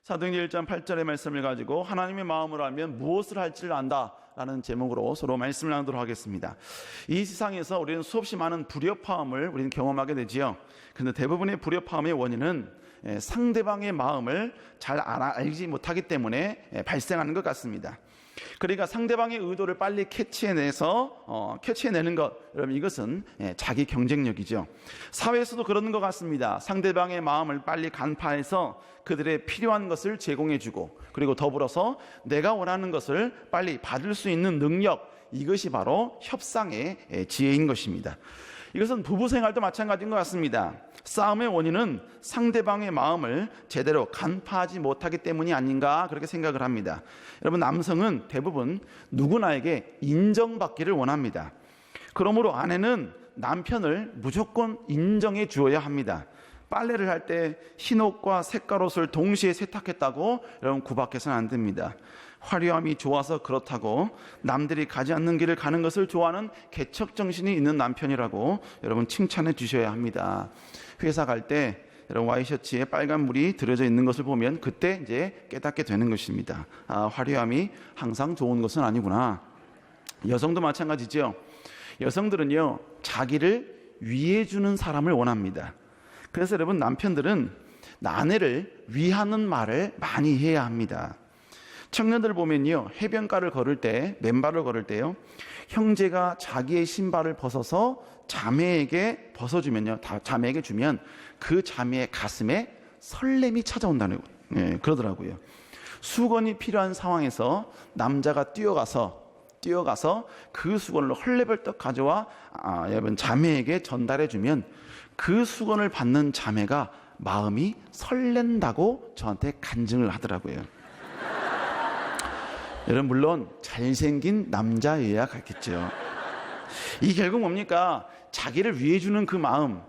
사도행전 1장 8절의 말씀을 가지고 하나님의 마음으로 알면 무엇을 할지를 안다라는 제목으로 서로 말씀을 나누도록 하겠습니다. 이 세상에서 우리는 수없이 많은 불협화음을 우리는 경험하게 되지요. 그런데 대부분의 불협화음의 원인은 상대방의 마음을 잘 알지 못하기 때문에 발생하는 것 같습니다. 그러니까 상대방의 의도를 빨리 캐치해내는 것, 여러분 이것은 자기 경쟁력이죠. 사회에서도 그런 것 같습니다. 상대방의 마음을 빨리 간파해서 그들의 필요한 것을 제공해주고, 그리고 더불어서 내가 원하는 것을 빨리 받을 수 있는 능력, 이것이 바로 협상의 지혜인 것입니다. 이것은 부부 생활도 마찬가지인 것 같습니다. 싸움의 원인은 상대방의 마음을 제대로 간파하지 못하기 때문이 아닌가 그렇게 생각을 합니다. 여러분, 남성은 대부분 누구나에게 인정받기를 원합니다. 그러므로 아내는 남편을 무조건 인정해 주어야 합니다. 빨래를 할 때 흰옷과 색깔옷을 동시에 세탁했다고 여러분 구박해서는 안 됩니다. 화려함이 좋아서 그렇다고 남들이 가지 않는 길을 가는 것을 좋아하는 개척정신이 있는 남편이라고 여러분 칭찬해 주셔야 합니다. 회사 갈 때 여러분 와이셔츠에 빨간 물이 들어져 있는 것을 보면 그때 이제 깨닫게 되는 것입니다. 아, 화려함이 항상 좋은 것은 아니구나. 여성도 마찬가지죠. 여성들은요, 자기를 위해주는 사람을 원합니다. 그래서 여러분, 남편들은 아내를 위하는 말을 많이 해야 합니다. 청년들 보면요, 해변가를 걸을 때, 맨발을 걸을 때요, 형제가 자기의 신발을 벗어서 자매에게 벗어주면요, 자매에게 주면 그 자매의 가슴에 설렘이 찾아온다는 그러더라고요. 수건이 필요한 상황에서 남자가 뛰어가서 그 수건을 헐레벌떡 가져와 여러분 자매에게 전달해주면 그 수건을 받는 자매가 마음이 설렌다고 저한테 간증을 하더라고요. 여러분, 물론 잘생긴 남자여야 같겠죠. 이 결국 뭡니까? 자기를 위해주는 그 마음,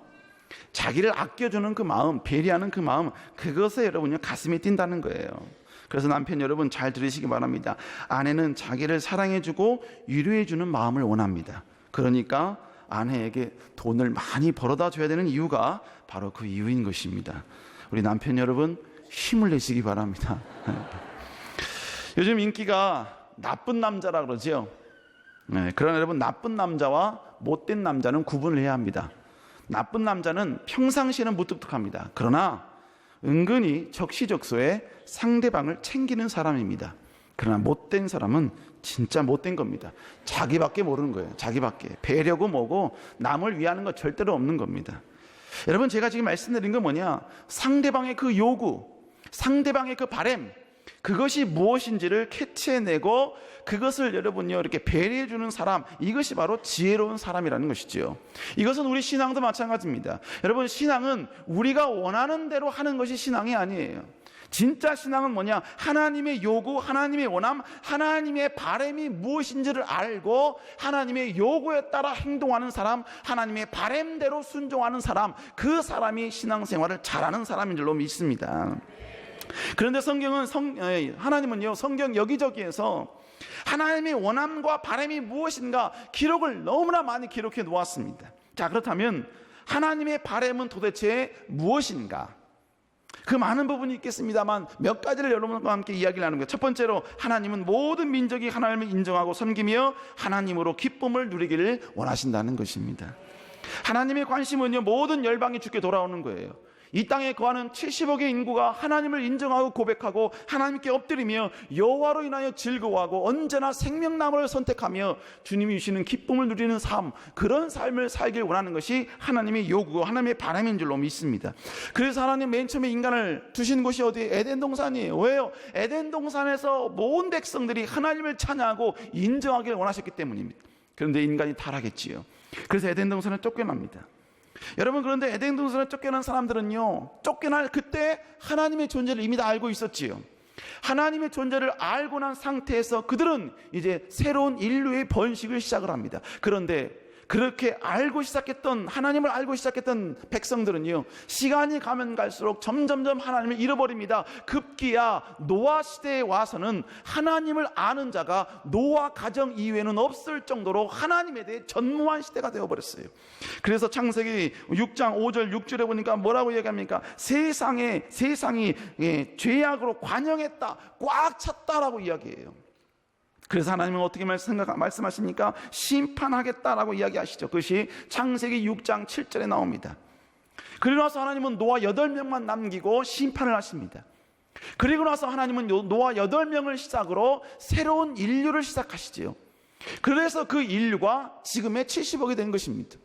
자기를 아껴주는 그 마음, 배려하는 그 마음, 그것에 여러분요 가슴이 뛴다는 거예요. 그래서 남편 여러분 잘 들으시기 바랍니다. 아내는 자기를 사랑해주고 위로해주는 마음을 원합니다. 그러니까 아내에게 돈을 많이 벌어다 줘야 되는 이유가 바로 그 이유인 것입니다. 우리 남편 여러분 힘을 내시기 바랍니다. 요즘 인기가 나쁜 남자라 그러죠. 그러나 여러분, 나쁜 남자와 못된 남자는 구분을 해야 합니다. 나쁜 남자는 평상시에는 무뚝뚝합니다. 그러나 은근히 적시적소에 상대방을 챙기는 사람입니다. 그러나 못된 사람은 진짜 못된 겁니다. 자기밖에 모르는 거예요. 자기밖에. 배려고 뭐고 남을 위하는 거 절대로 없는 겁니다. 여러분, 제가 지금 말씀드린 건 뭐냐? 상대방의 그 요구, 상대방의 그 바람, 그것이 무엇인지를 캐치해내고 그것을 여러분요 이렇게 배려해주는 사람, 이것이 바로 지혜로운 사람이라는 것이지요. 이것은 우리 신앙도 마찬가지입니다. 여러분, 신앙은 우리가 원하는 대로 하는 것이 신앙이 아니에요. 진짜 신앙은 뭐냐? 하나님의 요구, 하나님의 원함, 하나님의 바람이 무엇인지를 알고 하나님의 요구에 따라 행동하는 사람, 하나님의 바람대로 순종하는 사람, 그 사람이 신앙생활을 잘하는 사람인 줄로 믿습니다. 그런데 하나님은요, 성경 여기저기에서 하나님의 원함과 바람이 무엇인가 기록을 너무나 많이 기록해 놓았습니다. 자, 그렇다면 하나님의 바람은 도대체 무엇인가? 그 많은 부분이 있겠습니다만 몇 가지를 여러분과 함께 이야기를 나누는 거예요. 첫 번째로, 하나님은 모든 민족이 하나님을 인정하고 섬기며 하나님으로 기쁨을 누리기를 원하신다는 것입니다. 하나님의 관심은요, 모든 열방이 주께 돌아오는 거예요. 이 땅에 거하는 70억의 인구가 하나님을 인정하고 고백하고 하나님께 엎드리며 여호와로 인하여 즐거워하고 언제나 생명나무를 선택하며 주님이 주시는 기쁨을 누리는 삶, 그런 삶을 살길 원하는 것이 하나님의 요구, 하나님의 바람인 줄로 믿습니다. 그래서 하나님 맨 처음에 인간을 두신 곳이 어디? 에덴 동산이에요. 왜요? 에덴 동산에서 모든 백성들이 하나님을 찬양하고 인정하기를 원하셨기 때문입니다. 그런데 인간이 타락했지요. 그래서 에덴 동산을 쫓겨납니다. 여러분, 그런데 에덴 동산에 쫓겨난 사람들은요, 쫓겨날 그때 하나님의 존재를 이미 다 알고 있었지요. 하나님의 존재를 알고 난 상태에서 그들은 이제 새로운 인류의 번식을 시작을 합니다. 그런데 그렇게 알고 시작했던, 하나님을 알고 시작했던 백성들은요, 시간이 가면 갈수록 점점점 하나님을 잃어버립니다. 급기야 노아 시대에 와서는 하나님을 아는 자가 노아 가정 이외에는 없을 정도로 하나님에 대해 전무한 시대가 되어버렸어요. 그래서 창세기 6장 5절 6절에 보니까 뭐라고 얘기합니까? 세상이 죄악으로 관영했다, 꽉 찼다라고 이야기해요. 그래서 하나님은 어떻게 말씀하십니까? 심판하겠다라고 이야기하시죠. 그것이 창세기 6장 7절에 나옵니다. 그리고 나서 하나님은 노아 8명만 남기고 심판을 하십니다. 그리고 나서 하나님은 노아 8명을 시작으로 새로운 인류를 시작하시지요. 그래서 그 인류가 지금의 70억이 된 것입니다.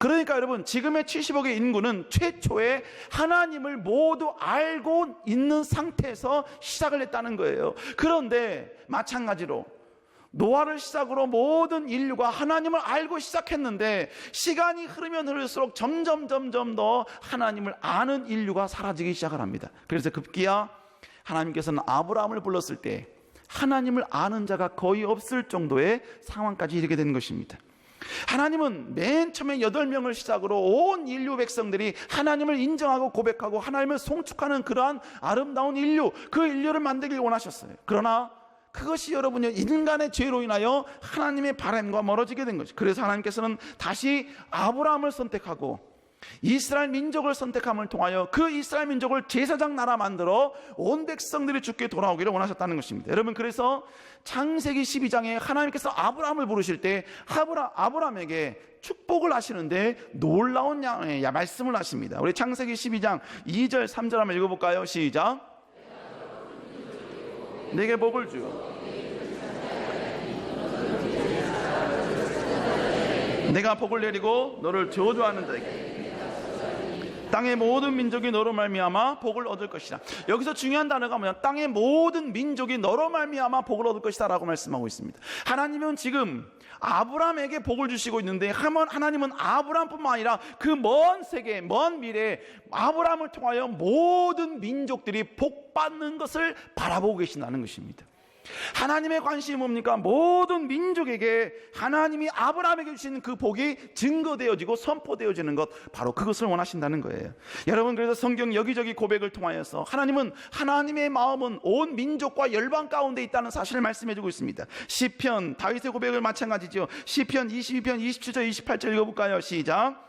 그러니까 여러분, 지금의 70억의 인구는 최초에 하나님을 모두 알고 있는 상태에서 시작을 했다는 거예요. 그런데 마찬가지로 노아를 시작으로 모든 인류가 하나님을 알고 시작했는데, 시간이 흐르면 흐를수록 점점 더 하나님을 아는 인류가 사라지기 시작을 합니다. 그래서 급기야 하나님께서는 아브라함을 불렀을 때 하나님을 아는 자가 거의 없을 정도의 상황까지 이르게 된 것입니다. 하나님은 맨 처음에 8명을 시작으로 온 인류 백성들이 하나님을 인정하고 고백하고 하나님을 송축하는 그러한 아름다운 인류, 그 인류를 만들길 원하셨어요. 그러나 그것이 여러분이 인간의 죄로 인하여 하나님의 바람과 멀어지게 된 거죠. 그래서 하나님께서는 다시 아브라함을 선택하고 이스라엘 민족을 선택함을 통하여 그 이스라엘 민족을 제사장 나라 만들어 온 백성들이 주께 돌아오기를 원하셨다는 것입니다. 여러분, 그래서 창세기 12장에 하나님께서 아브라함을 부르실 때 아브라함에게 축복을 하시는데 놀라운 말씀을 하십니다. 우리 창세기 12장 2절 3절 한번 읽어볼까요? 시작. 내게 복을 주, 내가 복을 내리고 너를 저주하는 자에게 땅의 모든 민족이 너로 말미암아 복을 얻을 것이다. 여기서 중요한 단어가 뭐냐? 땅의 모든 민족이 너로 말미암아 복을 얻을 것이다 라고 말씀하고 있습니다. 하나님은 지금 아브라함에게 복을 주시고 있는데, 하나님은 아브라함뿐만 아니라 그 먼 세계, 먼 미래에 아브라함을 통하여 모든 민족들이 복 받는 것을 바라보고 계신다는 것입니다. 하나님의 관심이 뭡니까? 모든 민족에게 하나님이 아브라함에게 주신 그 복이 증거되어지고 선포되어지는 것, 바로 그것을 원하신다는 거예요. 여러분, 그래서 성경 여기저기 고백을 통하여서 하나님의 마음은 온 민족과 열방 가운데 있다는 사실을 말씀해주고 있습니다. 시편, 다윗의 고백을 마찬가지죠. 시편 22편 27절 28절 읽어볼까요? 시작.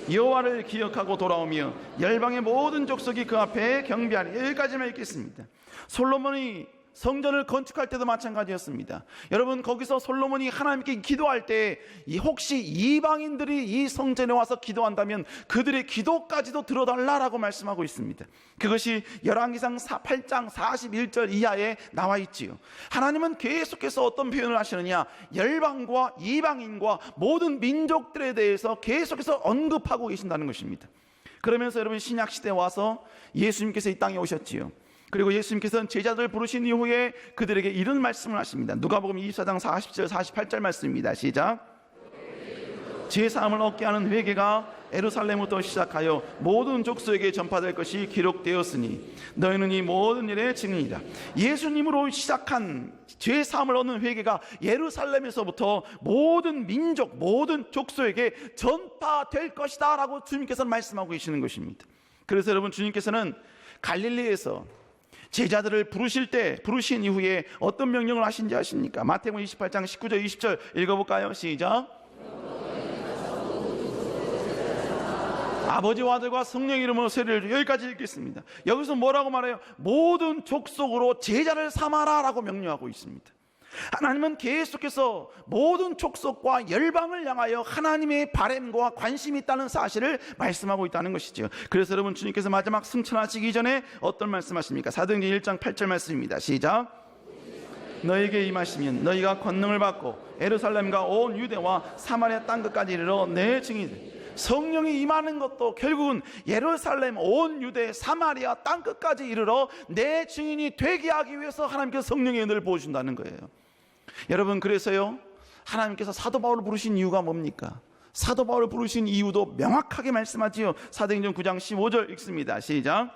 여호와를 기억하고 돌아오며 열방의 모든 족속이 그 앞에 경배하리. 여기까지만 읽겠습니다. 솔로몬이 성전을 건축할 때도 마찬가지였습니다. 여러분, 거기서 솔로몬이 하나님께 기도할 때 혹시 이방인들이 이 성전에 와서 기도한다면 그들의 기도까지도 들어달라라고 말씀하고 있습니다. 그것이 열왕기상 8장 41절 이하에 나와 있지요. 하나님은 계속해서 어떤 표현을 하시느냐? 열방과 이방인과 모든 민족들에 대해서 계속해서 언급하고 계신다는 것입니다. 그러면서 여러분, 신약시대에 와서 예수님께서 이 땅에 오셨지요. 그리고 예수님께서는 제자들을 부르신 이후에 그들에게 이런 말씀을 하십니다. 누가복음 24장 40절 48절 말씀입니다. 시작. 제사함을 얻게 하는 회개가 예루살렘부터 시작하여 모든 족속에게 전파될 것이 기록되었으니 너희는 이 모든 일의 증인이다. 예수님으로 시작한 죄사함을 얻는 회개가 예루살렘에서부터 모든 민족, 모든 족속에게 전파될 것이다 라고 주님께서는 말씀하고 계시는 것입니다. 그래서 여러분, 주님께서는 갈릴리에서 제자들을 부르신 이후에 어떤 명령을 하신지 아십니까? 마태복음 28장 19절 20절 읽어볼까요? 시작. 아버지와 아들과 성령의 이름으로 세례를 주. 여기까지 읽겠습니다. 여기서 뭐라고 말해요? 모든 족속으로 제자를 삼아라 라고 명령하고 있습니다. 하나님은 계속해서 모든 족속과 열방을 향하여 하나님의 바램과 관심이 있다는 사실을 말씀하고 있다는 것이죠. 그래서 여러분, 주님께서 마지막 승천하시기 전에 어떤 말씀하십니까? 사도행전 1장 8절 말씀입니다. 시작. 너에게 임하시면 너희가 권능을 받고 예루살렘과 온 유대와 사마리아 땅끝까지 이르러 내 증인이. 성령이 임하는 것도 결국은 예루살렘, 온 유대, 사마리아 땅끝까지 이르러 내 증인이 되게 하기 위해서 하나님께서 성령의 은혜를 부어준다는 거예요. 여러분, 그래서요, 하나님께서 사도 바울을 부르신 이유가 뭡니까? 사도 바울을 부르신 이유도 명확하게 말씀하지요. 사도행전 9장 15절 읽습니다. 시작.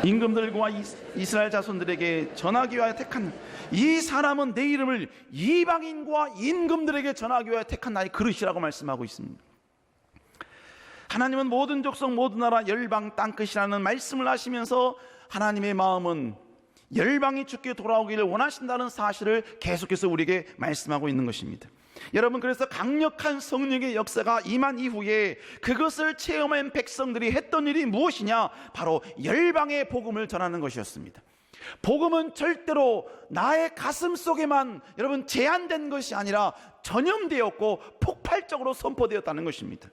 임금들과 이스라엘 자손들에게 전하기 위하여 택한 이 사람은 내 이름을 이방인과 임금들에게 전하기 위하여 택한 나의 그릇이라고 말씀하고 있습니다. 하나님은 모든 족속 모든 나라 열방 땅끝이라는 말씀을 하시면서 하나님의 마음은 열방이 주께 돌아오기를 원하신다는 사실을 계속해서 우리에게 말씀하고 있는 것입니다. 여러분, 그래서 강력한 성령의 역사가 임한 이후에 그것을 체험한 백성들이 했던 일이 무엇이냐? 바로 열방의 복음을 전하는 것이었습니다. 복음은 절대로 나의 가슴 속에만 여러분 제한된 것이 아니라 전염되었고 폭발적으로 선포되었다는 것입니다.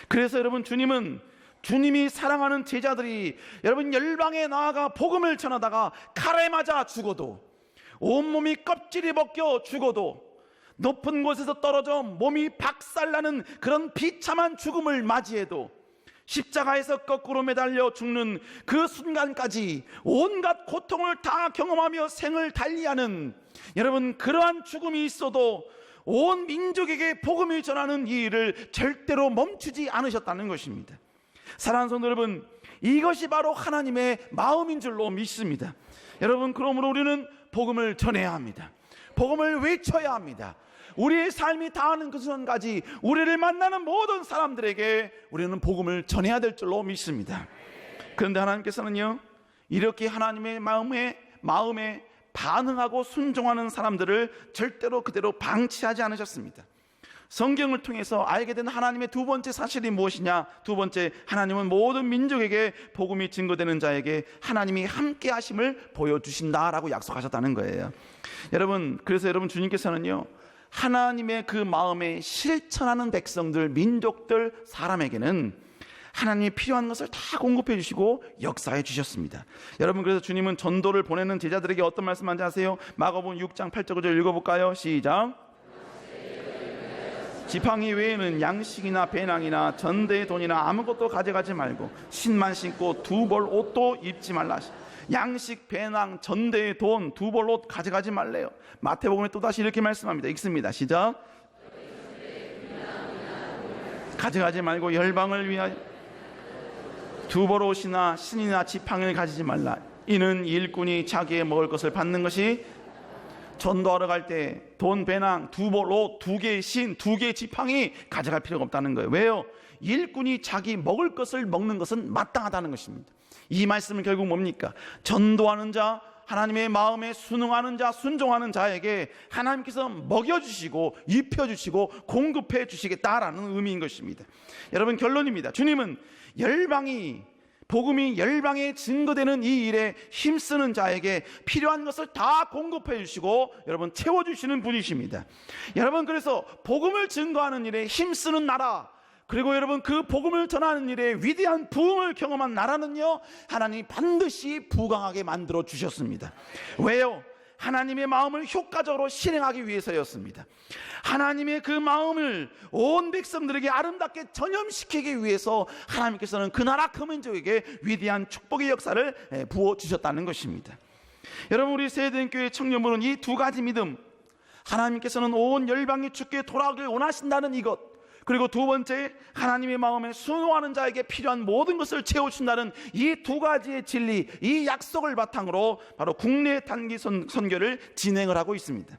그래서 여러분, 주님이 사랑하는 제자들이 여러분 열방에 나아가 복음을 전하다가 칼에 맞아 죽어도, 온몸이 껍질이 벗겨 죽어도, 높은 곳에서 떨어져 몸이 박살나는 그런 비참한 죽음을 맞이해도, 십자가에서 거꾸로 매달려 죽는 그 순간까지 온갖 고통을 다 경험하며 생을 달리하는 여러분, 그러한 죽음이 있어도 온 민족에게 복음을 전하는 이 일을 절대로 멈추지 않으셨다는 것입니다. 사랑하는 성도 여러분, 이것이 바로 하나님의 마음인 줄로 믿습니다. 여러분, 그러므로 우리는 복음을 전해야 합니다. 복음을 외쳐야 합니다. 우리의 삶이 닿는 그 순간까지 우리를 만나는 모든 사람들에게 우리는 복음을 전해야 될 줄로 믿습니다. 그런데 하나님께서는요, 이렇게 하나님의 마음에 반응하고 순종하는 사람들을 절대로 그대로 방치하지 않으셨습니다. 성경을 통해서 알게 된 하나님의 두 번째 사실이 무엇이냐? 두 번째, 하나님은 모든 민족에게 복음이 증거되는 자에게 하나님이 함께 하심을 보여주신다라고 약속하셨다는 거예요. 여러분, 그래서 여러분, 주님께서는요, 하나님의 그 마음에 실천하는 백성들, 민족들, 사람에게는 하나님이 필요한 것을 다 공급해 주시고 역사해 주셨습니다. 여러분, 그래서 주님은 전도를 보내는 제자들에게 어떤 말씀하는지 아세요? 마가복음 6장 8절 9절 읽어볼까요? 시작. 지팡이 외에는 양식이나 배낭이나 전대의 돈이나 아무것도 가져가지 말고 신만 신고 두 벌 옷도 입지 말라. 양식, 배낭, 전대의 돈, 두 벌 옷 가져가지 말래요. 마태복음에 또다시 이렇게 말씀합니다. 읽습니다. 시작. 가져가지 말고 열방을 위하여 두 벌 옷이나 신이나 지팡이를 가지지 말라. 이는 일꾼이 자기의 먹을 것을 받는 것이, 전도하러 갈 때 돈, 배낭, 두 벌 옷, 두 개의 신, 두 개의 지팡이 가져갈 필요가 없다는 거예요. 왜요? 일꾼이 자기 먹을 것을 먹는 것은 마땅하다는 것입니다. 이 말씀은 결국 뭡니까? 전도하는 자, 하나님의 마음에 순응하는 자, 순종하는 자에게 하나님께서 먹여주시고 입혀주시고 공급해 주시겠다라는 의미인 것입니다. 여러분, 결론입니다. 주님은 복음이 열방에 증거되는 이 일에 힘쓰는 자에게 필요한 것을 다 공급해 주시고 여러분 채워주시는 분이십니다. 여러분, 그래서 복음을 증거하는 일에 힘쓰는 나라, 그리고 여러분 그 복음을 전하는 일에 위대한 부흥을 경험한 나라는요, 하나님이 반드시 부강하게 만들어 주셨습니다. 왜요? 하나님의 마음을 효과적으로 실행하기 위해서였습니다. 하나님의 그 마음을 온 백성들에게 아름답게 전염시키기 위해서 하나님께서는 그 나라 그 민족에게 위대한 축복의 역사를 부어주셨다는 것입니다. 여러분, 우리 세대교회 청년부는 이 두 가지 믿음, 하나님께서는 온 열방이 주께 돌아오길 원하신다는 이것, 그리고 두 번째, 하나님의 마음에 순종하는 자에게 필요한 모든 것을 채워준다는 이 두 가지의 진리, 이 약속을 바탕으로 바로 국내 단기 선교를 진행을 하고 있습니다.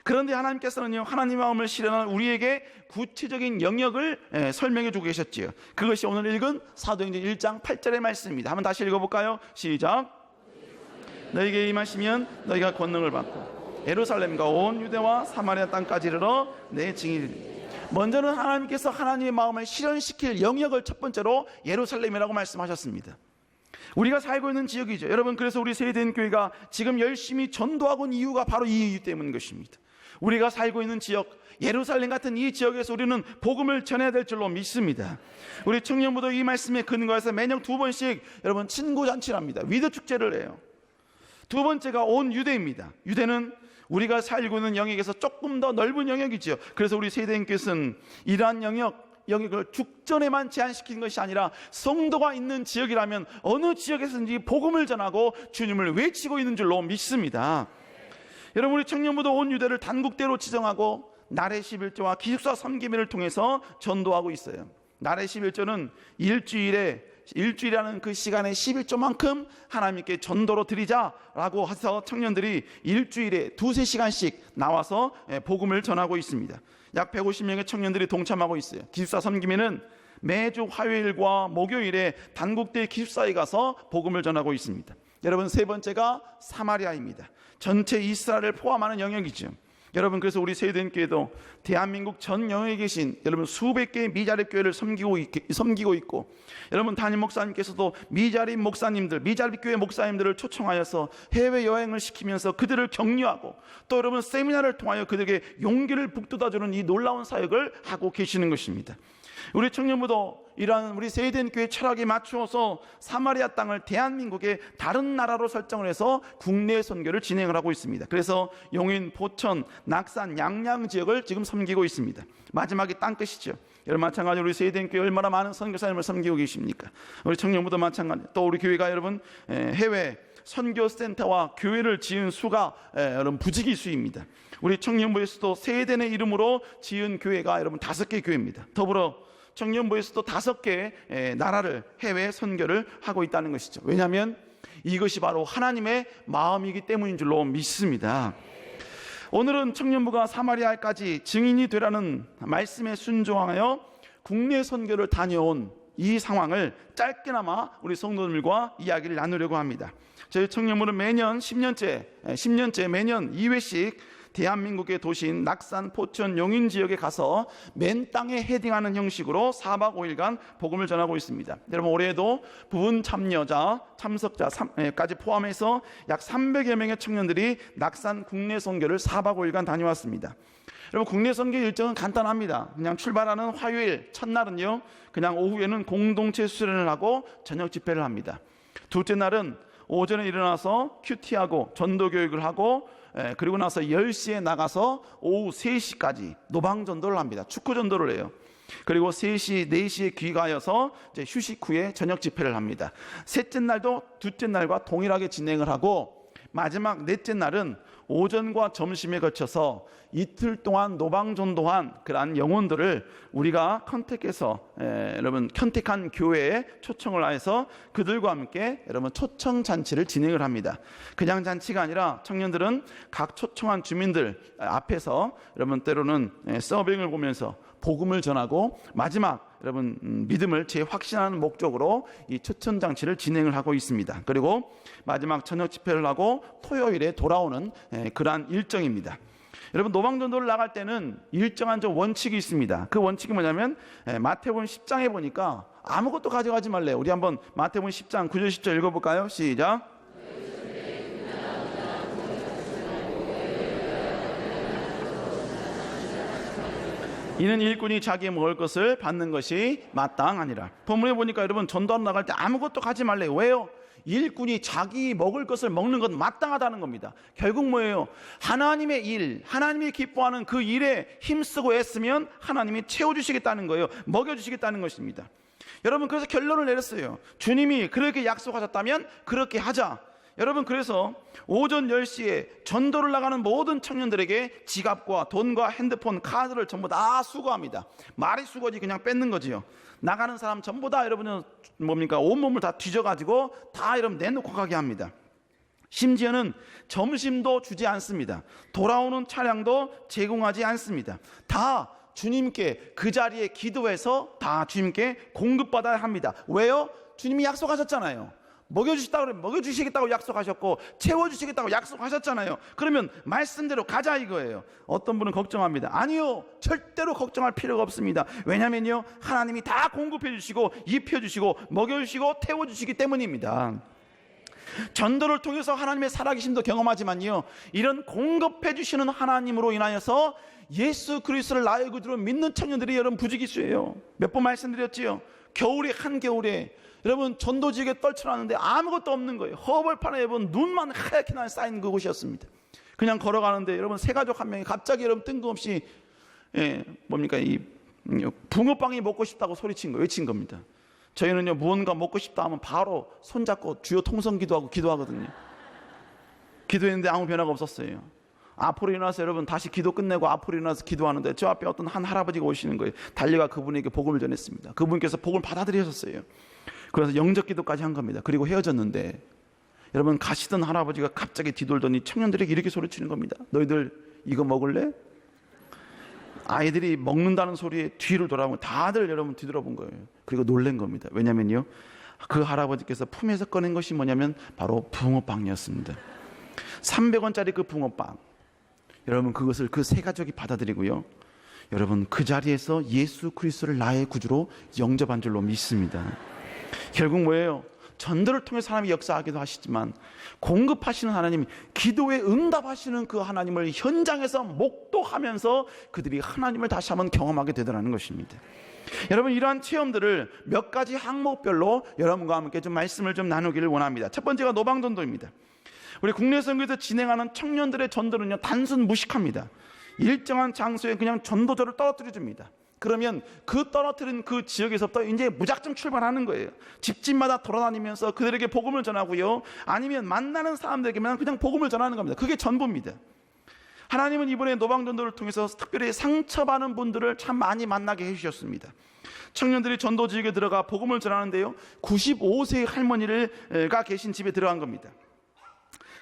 그런데 하나님께서는요, 하나님의 마음을 실현하는 우리에게 구체적인 영역을 설명해 주고 계셨지요. 그것이 오늘 읽은 사도행전 1장 8절의 말씀입니다. 한번 다시 읽어볼까요? 시작. 너에게 임하시면 너희가 권능을 받고 예루살렘과 온 유대와 사마리아 땅까지 이르러 내 증인이리라. 먼저는 하나님께서 하나님의 마음을 실현시킬 영역을 첫 번째로 예루살렘이라고 말씀하셨습니다. 우리가 살고 있는 지역이죠. 여러분, 그래서 우리 세대교회가 지금 열심히 전도하고 있는 이유가 바로 이 이유 때문인 것입니다. 우리가 살고 있는 지역, 예루살렘 같은 이 지역에서 우리는 복음을 전해야 될 줄로 믿습니다. 우리 청년부도 이 말씀에 근거해서 매년 두 번씩 여러분 친구잔치를 합니다. 위드 축제를 해요. 두 번째가 온 유대입니다. 유대는 우리가 살고 있는 영역에서 조금 더 넓은 영역이죠. 그래서 우리 세대님께서는 이러한 영역을 죽전에만 제한시킨 것이 아니라 성도가 있는 지역이라면 어느 지역에서든지 복음을 전하고 주님을 외치고 있는 줄로 믿습니다. 여러분, 우리 청년부도 온 유대를 단국대로 지정하고 나래 11조와 기숙사 3계명을 통해서 전도하고 있어요. 나래 11조는 일주일에 일주일이라는 그 시간의 11조만큼 하나님께 전도로 드리자라고 해서 청년들이 일주일에 2-3시간씩 나와서 복음을 전하고 있습니다. 약 150명의 청년들이 동참하고 있어요. 기숙사 섬김에는 매주 화요일과 목요일에 단국대 기숙사에 가서 복음을 전하고 있습니다. 여러분, 세 번째가 사마리아입니다. 전체 이스라엘을 포함하는 영역이죠. 여러분, 그래서 우리 세대인교회도 대한민국 전 영역에 계신 여러분 수백 개의 미자립 교회를 섬기고 있고, 여러분 담임 목사님께서도 미자립 목사님들, 미자립 교회 목사님들을 초청하여서 해외 여행을 시키면서 그들을 격려하고, 또 여러분 세미나를 통하여 그들에게 용기를 북돋아주는 이 놀라운 사역을 하고 계시는 것입니다. 우리 청년부도 이러한 우리 세대인교회 철학에 맞추어서 사마리아 땅을 대한민국의 다른 나라로 설정을 해서 국내 선교를 진행을 하고 있습니다. 그래서 용인, 포천, 낙산, 양양 지역을 지금 섬기고 있습니다. 마지막이 땅끝이죠. 여러분, 마찬가지로 우리 세대인교회 얼마나 많은 선교사님을 섬기고 계십니까? 우리 청년부도 마찬가지. 또 우리 교회가 여러분 해외 선교센터와 교회를 지은 수가 여러분 부지기수입니다. 우리 청년부에서도 세대의 이름으로 지은 교회가 여러분 5개 교회입니다. 더불어 청년부에서도 5개 나라를 해외 선교를 하고 있다는 것이죠. 왜냐하면 이것이 바로 하나님의 마음이기 때문인 줄로 믿습니다. 오늘은 청년부가 사마리아까지 증인이 되라는 말씀에 순종하여 국내 선교를 다녀온 이 상황을 짧게나마 우리 성도들과 이야기를 나누려고 합니다. 저희 청년부는 매년 10년째 매년 2회씩 대한민국의 도시인 낙산, 포천, 용인 지역에 가서 맨 땅에 헤딩하는 형식으로 4박 5일간 복음을 전하고 있습니다. 여러분, 올해도 부분 참여자, 참석자까지 포함해서 약 300여 명의 청년들이 낙산 국내 선교를 4박 5일간 다녀왔습니다. 여러분, 국내 선교 일정은 간단합니다. 그냥 출발하는 화요일 첫날은요, 그냥 오후에는 공동체 수련을 하고 저녁 집회를 합니다. 둘째 날은 오전에 일어나서 큐티하고 전도 교육을 하고, 그리고 나서 10시에 나가서 오후 3시까지 노방전도를 합니다. 축구전도를 해요. 그리고 3시, 4시에 귀가하여서 이제 휴식 후에 저녁 집회를 합니다. 셋째 날도 둘째 날과 동일하게 진행을 하고, 마지막 넷째 날은 오전과 점심에 거쳐서 이틀 동안 노방전도한 그러한 영혼들을 우리가 여러분 컨택한 교회에 초청을 해서 그들과 함께 여러분 초청 잔치를 진행을 합니다. 그냥 잔치가 아니라 청년들은 각 초청한 주민들 앞에서 여러분 때로는 서빙을 보면서 복음을 전하고, 마지막 여러분 믿음을 재확신하는 목적으로 이 초청 잔치를 진행을 하고 있습니다. 그리고 마지막 저녁 집회를 하고 토요일에 돌아오는 그러한 일정입니다. 여러분, 노방전도를 나갈 때는 일정한 좀 원칙이 있습니다. 그 원칙이 뭐냐면 마태복음 10장에 보니까 아무것도 가져가지 말래요. 우리 한번 마태복음 10장 9절 10절 읽어볼까요? 시작. 이는 일꾼이 자기의 먹을 것을 받는 것이 마땅하니라. 본문에 보니까 여러분 전도하러 나갈 때 아무것도 가지 말래요. 왜요? 일꾼이 자기 먹을 것을 먹는 건 마땅하다는 겁니다. 결국 뭐예요? 하나님의 일, 하나님이 기뻐하는 그 일에 힘쓰고 애쓰면 하나님이 채워주시겠다는 거예요. 먹여주시겠다는 것입니다. 여러분, 그래서 결론을 내렸어요. 주님이 그렇게 약속하셨다면 그렇게 하자. 여러분, 그래서 오전 10시에 전도를 나가는 모든 청년들에게 지갑과 돈과 핸드폰, 카드를 전부 다 수거합니다. 말이 수거지 그냥 뺏는 거지요. 나가는 사람 전부 다 여러분은 뭡니까? 온몸을 다 뒤져가지고 다 여러분 내놓고 가게 합니다. 심지어는 점심도 주지 않습니다. 돌아오는 차량도 제공하지 않습니다. 다 주님께 그 자리에 기도해서 다 주님께 공급받아야 합니다. 왜요? 주님이 약속하셨잖아요. 먹여주시겠다고 약속하셨고 채워주시겠다고 약속하셨잖아요. 그러면 말씀대로 가자 이거예요. 어떤 분은 걱정합니다. 아니요, 절대로 걱정할 필요가 없습니다. 왜냐면요, 하나님이 다 공급해 주시고 입혀주시고 먹여주시고 태워주시기 때문입니다. 전도를 통해서 하나님의 살아계심도 경험하지만요, 이런 공급해 주시는 하나님으로 인하여서 예수 그리스도를 나의 구주로 믿는 청년들이 여러분 부지기수예요. 몇 번 말씀드렸지요. 겨울에 한겨울에 여러분 전도지역에 떨쳐놨는데 아무것도 없는 거예요. 허벌판에 여러분 눈만 하얗게 쌓인 그곳이었습니다. 그냥 걸어가는데 여러분 세 가족 한 명이 갑자기 여러분 뜬금없이 뭡니까 이 붕어빵이 먹고 싶다고 소리친 거예요. 외친 겁니다. 저희는요 무언가 먹고 싶다 하면 바로 손잡고 주여 통성 기도하거든요. 기도했는데 아무 변화가 없었어요. 앞으로 일어나서 여러분 다시 기도 끝내고 앞으로 일어나서 기도하는데 저 앞에 어떤 한 할아버지가 오시는 거예요. 달려가 그분에게 복음을 전했습니다. 그분께서 복음을 받아들이셨어요. 그래서 영접기도까지 한 겁니다. 그리고 헤어졌는데 여러분, 가시던 할아버지가 갑자기 뒤돌더니 청년들에게 이렇게 소리치는 겁니다. 너희들 이거 먹을래? 아이들이 먹는다는 소리에 뒤를 돌아보면 다들 여러분 뒤돌아본 거예요. 그리고 놀란 겁니다. 왜냐면요, 그 할아버지께서 품에서 꺼낸 것이 뭐냐면 바로 붕어빵이었습니다. 300원짜리 그 붕어빵. 여러분, 그것을 그 세 가족이 받아들이고요, 여러분 그 자리에서 예수 그리스도를 나의 구주로 영접한 줄로 믿습니다. 결국 뭐예요? 전도를 통해 사람이 역사하기도 하시지만 공급하시는 하나님, 기도에 응답하시는 그 하나님을 현장에서 목도하면서 그들이 하나님을 다시 한번 경험하게 되더라는 것입니다. 여러분, 이러한 체험들을 몇 가지 항목별로 여러분과 함께 좀 말씀을 좀 나누기를 원합니다. 첫 번째가 노방전도입니다. 우리 국내 선교에서 진행하는 청년들의 전도는요, 단순 무식합니다. 일정한 장소에 그냥 전도자를 떨어뜨려 줍니다. 그러면 그 떨어뜨린 그 지역에서부터 이제 무작정 출발하는 거예요. 집집마다 돌아다니면서 그들에게 복음을 전하고요, 아니면 만나는 사람들에게만 그냥 복음을 전하는 겁니다. 그게 전부입니다. 하나님은 이번에 노방전도를 통해서 특별히 상처받은 분들을 참 많이 만나게 해주셨습니다. 청년들이 전도 지역에 들어가 복음을 전하는데요, 95세의 할머니가 계신 집에 들어간 겁니다.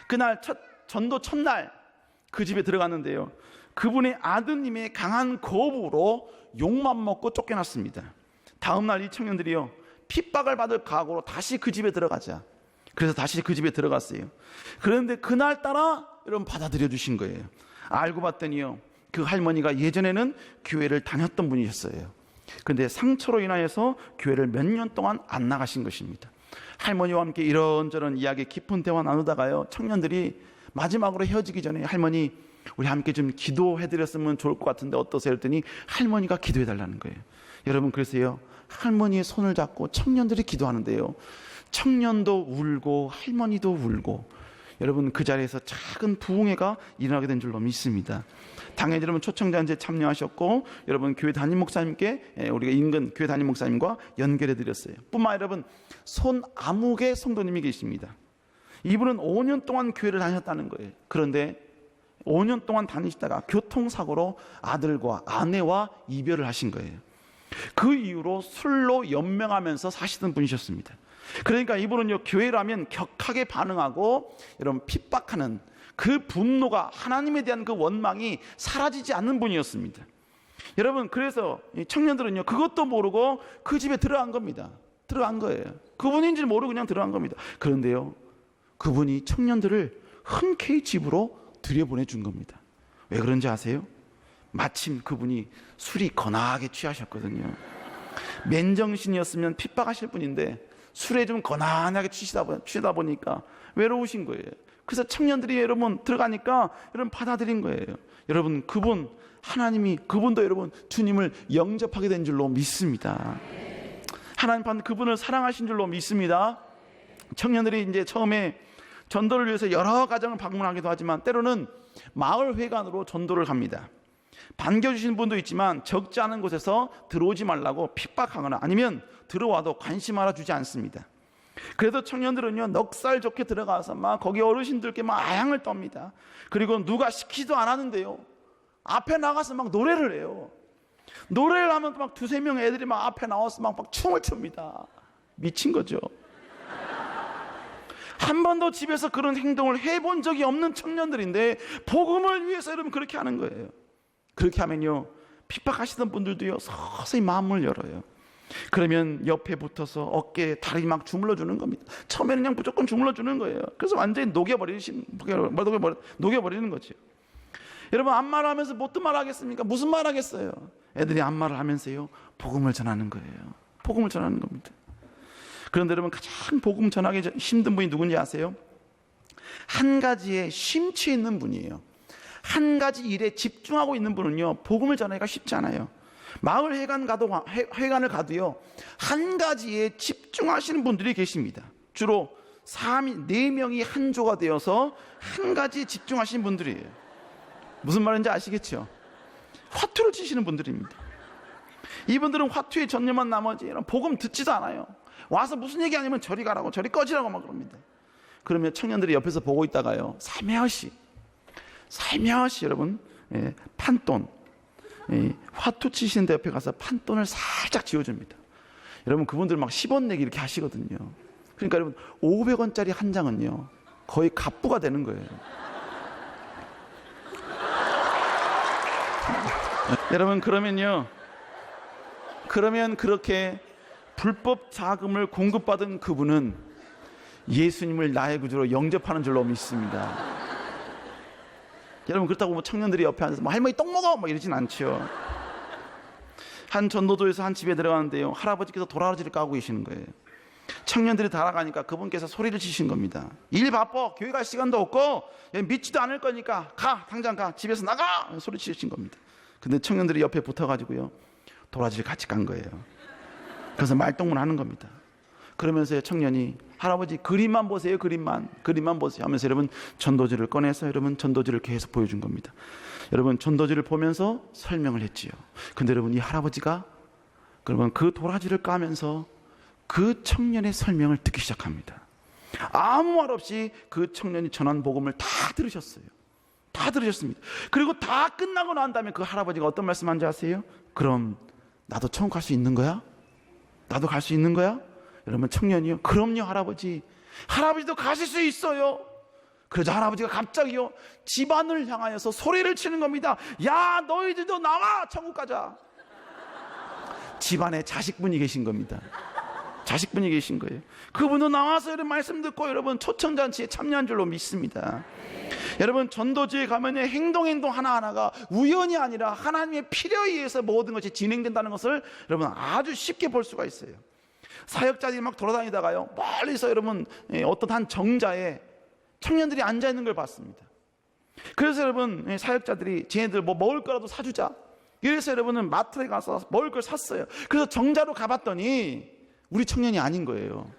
그날 전도 첫날 그 집에 들어갔는데요, 그분의 아드님의 강한 거부로 욕만 먹고 쫓겨났습니다. 다음날 이 청년들이요, 핍박을 받을 각오로 다시 그 집에 들어가자. 그래서 다시 그 집에 들어갔어요. 그런데 그날따라 여러분 받아들여 주신 거예요. 알고 봤더니요, 그 할머니가 예전에는 교회를 다녔던 분이셨어요. 그런데 상처로 인하여서 교회를 몇 년 동안 안 나가신 것입니다. 할머니와 함께 이런저런 이야기, 깊은 대화 나누다가요, 청년들이 마지막으로 헤어지기 전에 할머니, 우리 함께 좀 기도해드렸으면 좋을 것 같은데 어떠세요? 했더니 할머니가 기도해달라는 거예요. 여러분, 그래서요, 할머니의 손을 잡고 청년들이 기도하는데요, 청년도 울고 할머니도 울고, 여러분 그 자리에서 작은 부흥회가 일어나게 된 줄로 믿습니다. 당연히 여러분 초청자한테 참여하셨고, 여러분 교회 담임 목사님께 우리가 인근 교회 담임 목사님과 연결해 드렸어요. 뿐만 아니라 여러분 손아무개 성도님이 계십니다. 이분은 5년 동안 교회를 다녔다는 거예요. 그런데 5년 동안 다니시다가 교통사고로 아들과 아내와 이별을 하신 거예요. 그 이후로 술로 연명하면서 사시던 분이셨습니다. 그러니까 이분은요, 교회라면 격하게 반응하고 여러분 핍박하는 그 분노가, 하나님에 대한 그 원망이 사라지지 않는 분이었습니다. 여러분, 그래서 청년들은요, 그것도 모르고 그 집에 들어간 겁니다. 들어간 거예요. 그분인지 모르고 그냥 들어간 겁니다. 그런데요, 그분이 청년들을 흔쾌히 집으로 들여보내준 겁니다. 왜 그런지 아세요? 마침 그분이 술이 거나하게 취하셨거든요. 맨정신이었으면 핍박하실 분인데 술에 좀 거나하게 취하다 보니까 외로우신 거예요. 그래서 청년들이 여러분 들어가니까 여러분 받아들인 거예요. 여러분, 그분 하나님이, 그분도 여러분 주님을 영접하게 된 줄로 믿습니다. 하나님 반 그분을 사랑하신 줄로 믿습니다. 청년들이 이제 처음에 전도를 위해서 여러 가정을 방문하기도 하지만 때로는 마을 회관으로 전도를 갑니다. 반겨주시는 분도 있지만 적지 않은 곳에서 들어오지 말라고 핍박하거나 아니면 들어와도 관심 알아주지 않습니다. 그래도 청년들은요, 넉살 좋게 들어가서 막 거기 어르신들께 막 아양을 떱니다. 그리고 누가 시키지도 않았는데요, 앞에 나가서 막 노래를 해요. 노래를 하면 막 두세 명 애들이 막 앞에 나와서 막 춤을 춥니다. 미친 거죠. 한 번도 집에서 그런 행동을 해본 적이 없는 청년들인데 복음을 위해서 여러분 그렇게 하는 거예요. 그렇게 하면요, 핍박하시던 분들도요, 서서히 마음을 열어요. 그러면 옆에 붙어서 어깨에 다리 막 주물러 주는 겁니다. 처음에는 그냥 무조건 주물러 주는 거예요. 그래서 완전히 녹여버리는 거죠. 여러분, 아무 말 하면서 무슨 말 하겠습니까? 무슨 말 하겠어요? 애들이 아무 말을 하면서요, 복음을 전하는 거예요. 복음을 전하는 겁니다. 그런데 여러분, 가장 복음 전하기 힘든 분이 누군지 아세요? 한 가지에 심취해 있는 분이에요. 한 가지 일에 집중하고 있는 분은요, 복음을 전하기가 쉽지 않아요. 마을 회관을 가도요, 한 가지에 집중하시는 분들이 계십니다. 주로 4명이 한 조가 되어서 한 가지에 집중하시는 분들이에요. 무슨 말인지 아시겠죠? 화투를 치시는 분들입니다. 이분들은 화투에 전념한 나머지 복음 듣지도 않아요. 와서 무슨 얘기 아니면 저리 가라고, 저리 꺼지라고 막 그럽니다. 그러면 청년들이 옆에서 보고 있다가요, 살며시 여러분, 판돈, 화투 치시는 데 옆에 가서 판돈을 살짝 지어줍니다. 여러분 그분들 막 10원 내기 이렇게 하시거든요. 그러니까 여러분 500원짜리 한 장은요 거의 갑부가 되는 거예요. 여러분 그러면 그렇게 불법 자금을 공급받은 그분은 예수님을 나의 구주로 영접하는 줄로 믿습니다. 여러분 그렇다고 뭐 청년들이 옆에 앉아서 뭐 할머니 떡 먹어 뭐 이러진 않죠. 한 전도조에서 한 집에 들어가는데요, 할아버지께서 도라지를 까고 계시는 거예요. 청년들이 달아가니까 그분께서 소리를 치신 겁니다. 일 바빠, 교회 갈 시간도 없고 믿지도 않을 거니까 가, 당장 가, 집에서 나가, 소리 치신 겁니다. 근데 청년들이 옆에 붙어가지고요 도라지를 같이 깐 거예요. 그래서 말동무를 하는 겁니다. 그러면서 청년이 할아버지 그림만 보세요, 그림만 보세요 하면서 여러분 전도지를 꺼내서 여러분 전도지를 계속 보여준 겁니다. 여러분 전도지를 보면서 설명을 했지요. 근데 여러분 이 할아버지가 그러면 그 도라지를 까면서 그 청년의 설명을 듣기 시작합니다. 아무 말 없이 그 청년이 전한 복음을 다 들으셨어요. 다 들으셨습니다. 그리고 다 끝나고 난 다음에 그 할아버지가 어떤 말씀하는지 아세요? 그럼 나도 천국 갈 수 있는 거야? 나도 갈 수 있는 거야? 여러분 청년이요, 그럼요 할아버지, 할아버지도 가실 수 있어요. 그러자 할아버지가 갑자기요 집안을 향하여서 소리를 치는 겁니다. 야 너희들도 나와, 천국 가자. 집안에 자식분이 계신 겁니다. 자식분이 계신 거예요. 그분도 나와서 이런 말씀 듣고 여러분 초청잔치에 참여한 줄로 믿습니다. 여러분 전도지에 가면 행동 하나하나가 우연이 아니라 하나님의 필요에 의해서 모든 것이 진행된다는 것을 여러분 아주 쉽게 볼 수가 있어요. 사역자들이 막 돌아다니다가요 멀리서 여러분 어떤 한 정자에 청년들이 앉아 있는 걸 봤습니다. 그래서 여러분 사역자들이 쟤네들 뭐 먹을 거라도 사주자, 이래서 여러분은 마트에 가서 먹을 걸 샀어요. 그래서 정자로 가봤더니 우리 청년이 아닌 거예요.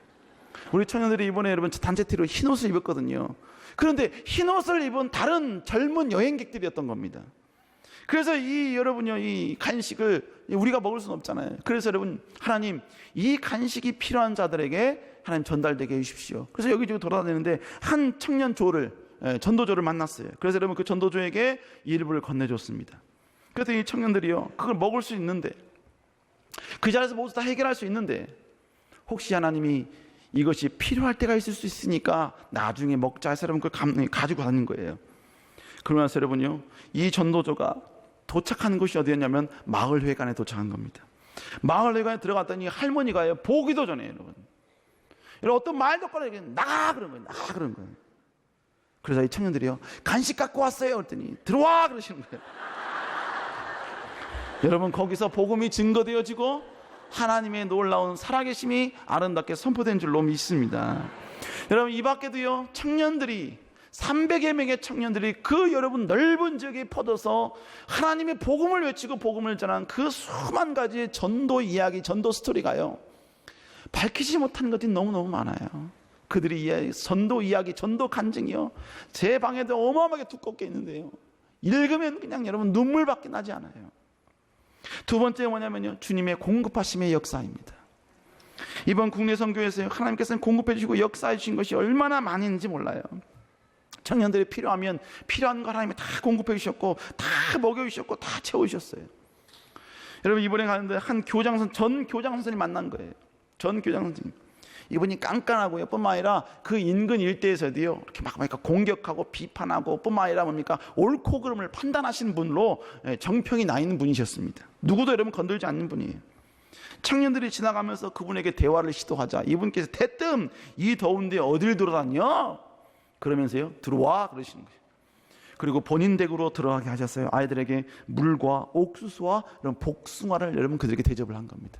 우리 청년들이 이번에 여러분 단체 티로 흰 옷을 입었거든요. 그런데 흰 옷을 입은 다른 젊은 여행객들이었던 겁니다. 그래서 이 간식을 우리가 먹을 수는 없잖아요. 그래서 여러분 하나님 이 간식이 필요한 자들에게 하나님 전달되게 해주십시오. 그래서 여기저기 돌아다니는데 한 청년 전도조를 만났어요. 그래서 여러분 그 전도조에게 일부를 건네줬습니다. 그래서 이 청년들이요 그걸 먹을 수 있는데, 그 자리에서 모두 다 해결할 수 있는데, 혹시 하나님이 이것이 필요할 때가 있을 수 있으니까 나중에 먹자 해서 여러분 그걸 가지고 다닌 거예요. 그러고 나서 여러분요 이 전도조가 도착하는 곳이 어디였냐면 마을회관에 도착한 겁니다. 마을회관에 들어갔더니 할머니가요 보기도 전에 여러분 어떤 말도 꺼내기 나가 그런 거예요. 나가 그런 거예요. 그래서 이 청년들이요 간식 갖고 왔어요 그랬더니 들어와 그러시는 거예요. 여러분 거기서 복음이 증거되어지고 하나님의 놀라운 살아계심이 아름답게 선포된 줄로 믿습니다. 여러분 이 밖에도요 청년들이 300여 명의 청년들이 그 여러분 넓은 지역에 퍼져서 하나님의 복음을 외치고 복음을 전한 그 수만 가지의 전도 이야기, 전도 스토리가요 밝히지 못하는 것들이 너무너무 많아요. 그들이 전도 이야기, 전도 간증이요 제 방에도 어마어마하게 두껍게 있는데요 읽으면 그냥 여러분 눈물밖에 나지 않아요. 두 번째 뭐냐면요 주님의 공급하심의 역사입니다. 이번 국내 선교에서 하나님께서는 공급해 주시고 역사해 주신 것이 얼마나 많이 있는지 몰라요. 청년들이 필요하면 필요한 거 하나님이 다 공급해 주셨고 다 먹여 주셨고 다 채워 주셨어요. 여러분 이번에 가는데 한 전 교장 선생님 만난 거예요. 전 교장 선생님 이분이 깐깐하고요 뿐만 아니라 그 인근 일대에서도요 이렇게 막 공격하고 비판하고 뿐만 아니라 뭡니까 옳고 그름을 판단하시는 분으로 정평이 나 있는 분이셨습니다. 누구도 여러분 건들지 않는 분이에요. 청년들이 지나가면서 그분에게 대화를 시도하자 이분께서 대뜸 이 더운데 어딜 돌아다녀? 그러면서요 들어와 그러시는 거예요. 그리고 본인 댁으로 들어가게 하셨어요. 아이들에게 물과 옥수수와 이런 복숭아를 여러분 그들에게 대접을 한 겁니다.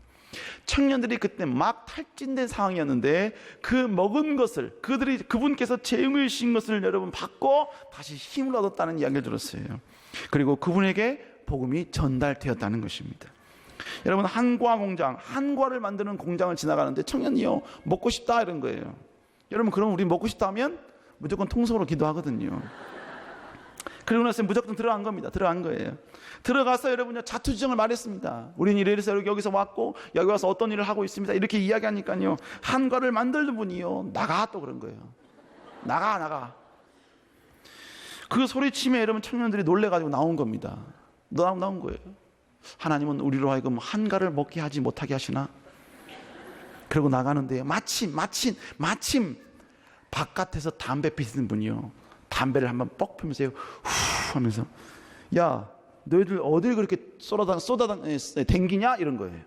청년들이 그때 막 탈진된 상황이었는데 그 먹은 것을 그분께서 재응을 주신 것을 여러분 받고 다시 힘을 얻었다는 이야기를 들었어요. 그리고 그분에게 복음이 전달되었다는 것입니다. 여러분 한과 공장, 한과를 만드는 공장을 지나가는데 청년이요 먹고 싶다 이런 거예요. 여러분 그럼 우리 먹고 싶다 하면 무조건 통성으로 기도하거든요. 그리고 나서 무조건 들어간 겁니다. 들어간 거예요. 들어가서 여러분요 자투지정을 말했습니다. 우리는 이래서 여기서 왔고 여기 와서 어떤 일을 하고 있습니다. 이렇게 이야기하니까요 한과를 만들는 분이요 나가 또 그런 거예요. 나가. 그 소리침에 여러분 청년들이 놀래가지고 나온 겁니다. 나온 거예요. 하나님은 우리로 하여금 한과를 먹게 하지 못하게 하시나? 그러고 나가는데요, 마침 바깥에서 담배 피시는 분이요, 담배를 한번 뻑 피면서 후 하면서, 야, 너희들 어딜 그렇게 댕기냐? 이런 거예요.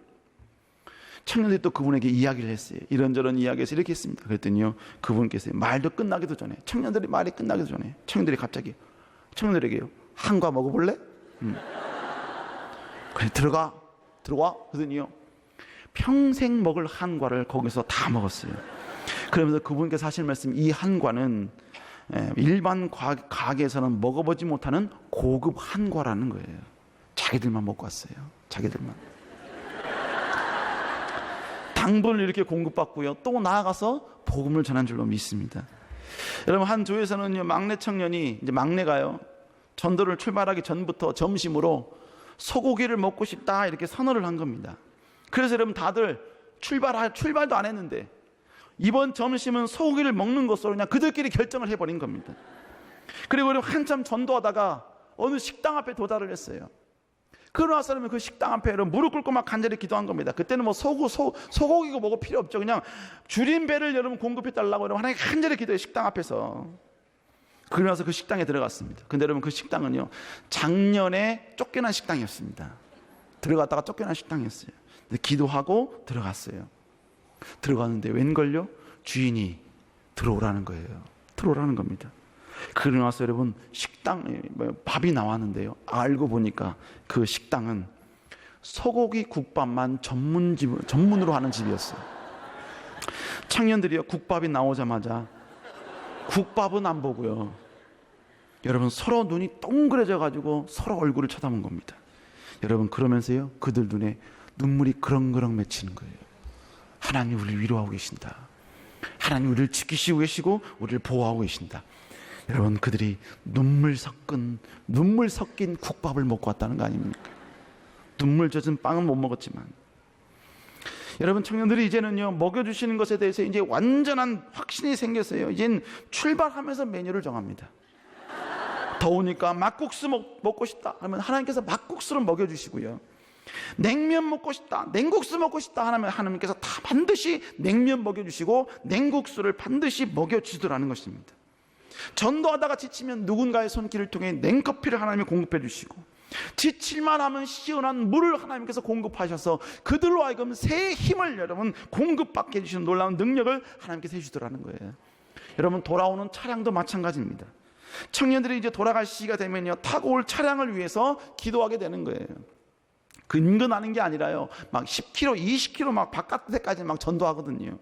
청년들이 또 그분에게 이야기를 했어요. 이런저런 이야기해서 이렇게 했습니다. 그랬더니요, 그분께서 말도 끝나기도 전에, 청년들이 말이 끝나기도 전에 청년들이 갑자기 청년들에게요, 한과 먹어볼래? 그래, 들어와. 그러더니요, 평생 먹을 한과를 거기서 다 먹었어요. 그러면서 그분께서 하실 말씀, 이 한과는 일반 가게에서는 먹어보지 못하는 고급 한과라는 거예요. 자기들만 먹고 왔어요. 자기들만. 당분을 이렇게 공급받고요, 또 나아가서 복음을 전한 줄로 믿습니다. 여러분, 한 교회에서는요, 막내 청년이, 이제 막내가요, 전도를 출발하기 전부터 점심으로 소고기를 먹고 싶다 이렇게 선언을 한 겁니다. 그래서 여러분, 다들 출발도 안 했는데 이번 점심은 소고기를 먹는 것으로 그냥 그들끼리 결정을 해버린 겁니다. 그리고 여러분, 한참 전도하다가 어느 식당 앞에 도달을 했어요. 그러고 나서 그 식당 앞에 무릎 꿇고 막 간절히 기도한 겁니다. 그때는 뭐 소고기가 먹을 필요 없죠. 그냥 줄인 배를 여러분 공급해달라고 여러분 하나님 간절히 기도해, 식당 앞에서. 그러고 나서 그 식당에 들어갔습니다. 근데 여러분, 그 식당은요, 작년에 쫓겨난 식당이었습니다. 들어갔다가 쫓겨난 식당이었어요. 기도하고 들어갔어요. 들어갔는데 웬걸요? 주인이 들어오라는 거예요. 들어오라는 겁니다. 그러고 나서 여러분, 밥이 나왔는데요, 알고 보니까 그 식당은 소고기 국밥만 전문으로 하는 집이었어요. 청년들이요, 국밥이 나오자마자 국밥은 안 보고요, 여러분, 서로 눈이 동그래져 가지고 서로 얼굴을 쳐다본 겁니다. 여러분, 그러면서요, 그들 눈에 눈물이 그렁그렁 맺히는 거예요. 하나님 우리를 위로하고 계신다. 하나님 우리를 지키시고 계시고 우리를 보호하고 계신다. 여러분, 그들이 눈물 섞인 국밥을 먹고 왔다는 거 아닙니까? 눈물 젖은 빵은 못 먹었지만, 여러분, 청년들이 이제는요, 먹여주시는 것에 대해서 이제 완전한 확신이 생겼어요. 이제는 출발하면서 메뉴를 정합니다. 더우니까 막국수 먹고 싶다 하면 하나님께서 막국수를 먹여주시고요, 냉면 먹고 싶다, 냉국수 먹고 싶다 하면 하나님께서 다 반드시 냉면 먹여주시고 냉국수를 반드시 먹여주시더라는 것입니다. 전도하다가 지치면 누군가의 손길을 통해 냉커피를 하나님이 공급해 주시고, 지칠만 하면 시원한 물을 하나님께서 공급하셔서 그들로 하여금 새 힘을 여러분 공급받게 해주시는 놀라운 능력을 하나님께서 해주시더라는 거예요. 여러분, 돌아오는 차량도 마찬가지입니다. 청년들이 이제 돌아갈 시기가 되면요, 타고 올 차량을 위해서 기도하게 되는 거예요. 근근하는 게 아니라요, 막 10km, 20km 막 바깥에까지 막 전도하거든요.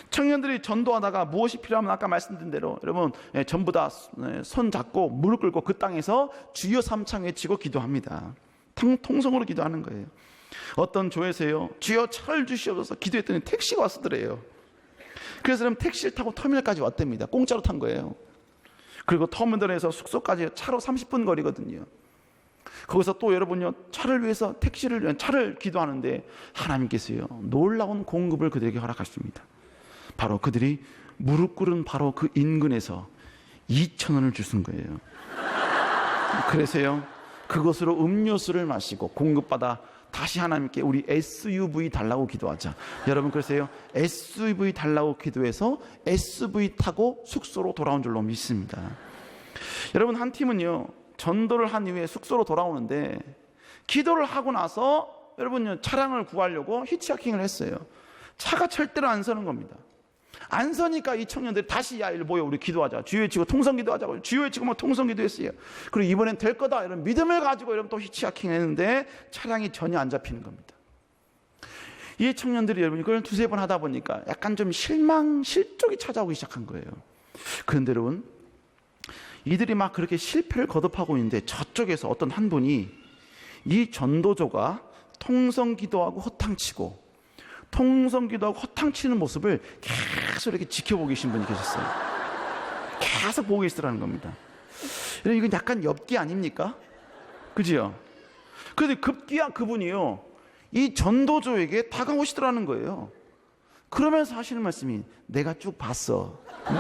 청년들이 전도하다가 무엇이 필요하면 아까 말씀드린 대로 여러분, 전부 다 손 잡고 무릎 꿇고 그 땅에서 주여 삼창 외치고 기도합니다. 통성으로 기도하는 거예요. 어떤 조에서요, 주여 차를 주시옵소서 기도했더니 택시가 왔더래요. 그래서 그럼 택시를 타고 터미널까지 왔답니다. 공짜로 탄 거예요. 그리고 터미널에서 숙소까지 차로 30분 거리거든요. 거기서 또 여러분요, 차를 기도하는데 하나님께서요, 놀라운 공급을 그들에게 허락하십니다. 바로 그들이 무릎 꿇은 바로 그 인근에서 2,000원을 주신 거예요. 그래서요, 그것으로 음료수를 마시고 공급받아 다시 하나님께 우리 SUV 달라고 기도하자. 여러분, 그래서요, SUV 달라고 기도해서 SUV 타고 숙소로 돌아온 줄로 믿습니다. 여러분, 한 팀은요, 전도를 한 이후에 숙소로 돌아오는데 기도를 하고 나서 여러분요, 차량을 구하려고 히치하킹을 했어요. 차가 절대로 안 서는 겁니다. 안 서니까 이 청년들이 다시, 야, 일로 모여, 우리 기도하자. 주여 외치고 통성 기도하자고. 주여 외치고 뭐 통성 기도했어요. 그리고 이번엔 될 거다 이런 믿음을 가지고 여러분 또 히치하킹 했는데 차량이 전혀 안 잡히는 겁니다. 이 청년들이 여러분 그걸 두세 번 하다 보니까 약간 좀 실족이 찾아오기 시작한 거예요. 그런데 여러분, 이들이 막 그렇게 실패를 거듭하고 있는데 저쪽에서 어떤 한 분이 이 전도조가 통성 기도하고 허탕치고 허탕치는 모습을 계속 이렇게 지켜보고 계신 분이 계셨어요. 계속 보고 계시더라는 겁니다. 이건 약간 엽기 아닙니까? 그지요? 그런데 급기야 그분이요, 이 전도조에게 다가오시더라는 거예요. 그러면서 하시는 말씀이, 내가 쭉 봤어. 응?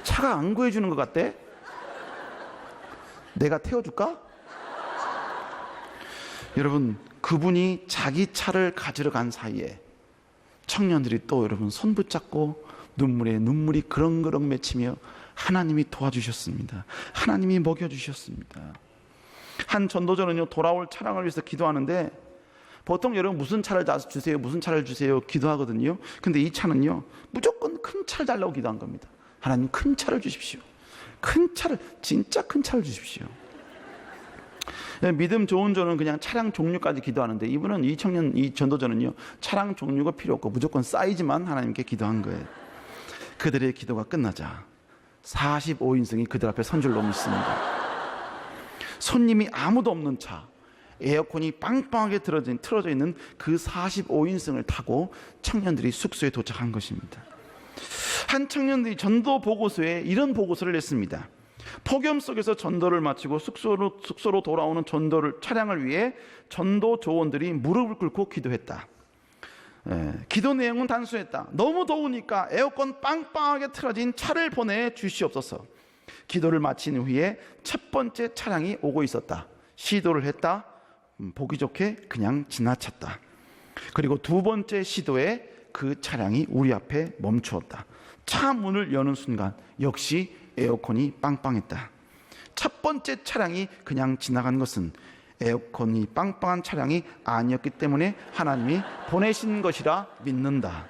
차가 안 구해주는 것 같대? 내가 태워줄까? 여러분, 그분이 자기 차를 가지러 간 사이에 청년들이 또 여러분 손 붙잡고 눈물이 그렁그렁 맺히며 하나님이 도와주셨습니다. 하나님이 먹여주셨습니다. 한 전도자는요, 돌아올 차량을 위해서 기도하는데, 보통 여러분 무슨 차를 주세요, 무슨 차를 주세요 기도하거든요. 근데 이 차는요, 무조건 큰 차를 달라고 기도한 겁니다. 하나님, 큰 차를 주십시오. 큰 차를, 진짜 큰 차를 주십시오. 믿음 좋은 저는 그냥 차량 종류까지 기도하는데, 이분은 이 전도자는요, 차량 종류가 필요 없고 무조건 사이즈만 하나님께 기도한 거예요. 그들의 기도가 끝나자 45인승이 그들 앞에 선 줄로 믿습니다. 손님이 아무도 없는 차, 에어컨이 빵빵하게 틀어져 있는 그 45인승을 타고 청년들이 숙소에 도착한 것입니다. 한 청년들이 전도 보고서에 이런 보고서를 냈습니다. 폭염 속에서 전도를 마치고 숙소로 돌아오는 차량을 위해 전도 조원들이 무릎을 꿇고 기도했다. 기도 내용은 단순했다. 너무 더우니까 에어컨 빵빵하게 틀어진 차를 보내주시옵소서. 기도를 마친 후에 첫 번째 차량이 오고 있었다. 시도를 했다. 보기 좋게 그냥 지나쳤다. 그리고 두 번째 시도에 그 차량이 우리 앞에 멈추었다. 차 문을 여는 순간 역시 에어컨이 빵빵했다. 첫 번째 차량이 그냥 지나간 것은 에어컨이 빵빵한 차량이 아니었기 때문에 하나님이 보내신 것이라 믿는다.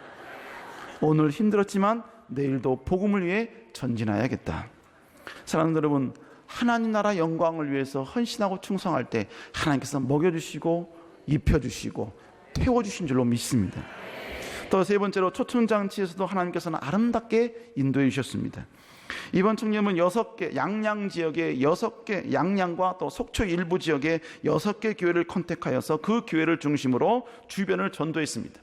오늘 힘들었지만 내일도 복음을 위해 전진해야겠다. 사랑하는 여러분, 하나님 나라 영광을 위해서 헌신하고 충성할 때 하나님께서 먹여주시고 입혀주시고 태워주신 줄로 믿습니다. 또 세 번째로 초청장치에서도 하나님께서는 아름답게 인도해 주셨습니다. 이번 청년은 6개 양양 지역의 6개 양양과 또 속초 일부 지역의 6개 교회를 컨택하여서 그 교회를 중심으로 주변을 전도했습니다.